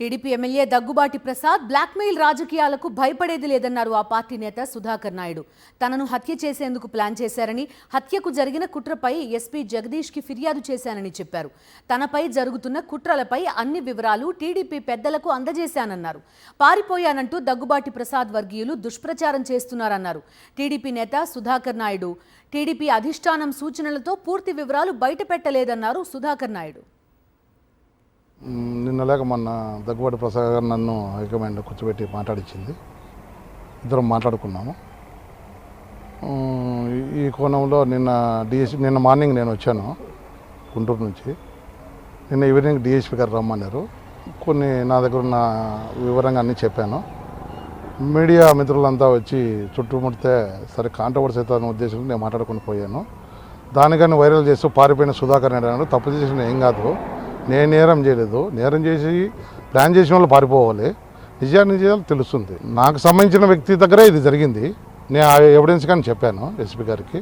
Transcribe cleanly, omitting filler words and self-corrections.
TDP MLA Daggubati Prasad blackmail రాజకీయాలకు భయపడేది లేదన్నారు ఆ పార్టీ నేత సుధాకర్ నాయుడు. తనను హత్య చేసేందుకు ప్లాన్ చేశారని, హత్యకు జరిగిన కుట్రపై ఎస్పీ జగదీష్కి ఫిర్యాదు చేశానని చెప్పారు. తనపై జరుగుతున్న కుట్రలపై అన్ని వివరాలు టీడీపీ పెద్దలకు అందజేశానన్నారు. పారిపోయానంటూ దగ్గుబాటి ప్రసాద్ వర్గీయులు దుష్ప్రచారం చేస్తున్నారన్నారు. టీడీపీ నేత సుధాకర్ నాయుడు టీడీపీ అధిష్టానం సూచనలతో పూర్తి వివరాలు బయటపెట్టలేదన్నారు సుధాకర్ నాయుడు. నిన్న లేక మొన్న దగ్గుబాటి ప్రసాద్ గారు నన్ను హైకమాండ్ కూర్చోబెట్టి మాట్లాడించింది. ఇద్దరం మాట్లాడుకున్నాము. ఈ కోణంలో నిన్న మార్నింగ్ నేను వచ్చాను గుంటూరు నుంచి. నిన్న ఈవినింగ్ డిఎస్పీ గారు రమ్మన్నారు. కొన్ని నా దగ్గర ఉన్న వివరంగా అన్నీ చెప్పాను. మీడియా మిత్రులంతా వచ్చి చుట్టుముడితే సరే కాంట్రవర్సీ అవుతారనే ఉద్దేశంతో నేను మాట్లాడుకుని పోయాను. దానికని వైరల్ చేస్తూ పారిపోయిన సుధాకర్ నాయుడు అన్నాడు. తప్పు చేసిన ఏం కాదు, నేను నేరం చేయలేదు. నేరం చేసి ప్లాన్ చేసిన వాళ్ళు పారిపోవాలి. నిజాలు తెలుస్తుంది. నాకు సంబంధించిన వ్యక్తి దగ్గరే ఇది జరిగింది. నేను ఆ ఎవిడెన్స్ కానీ చెప్పాను ఎస్పీ గారికి.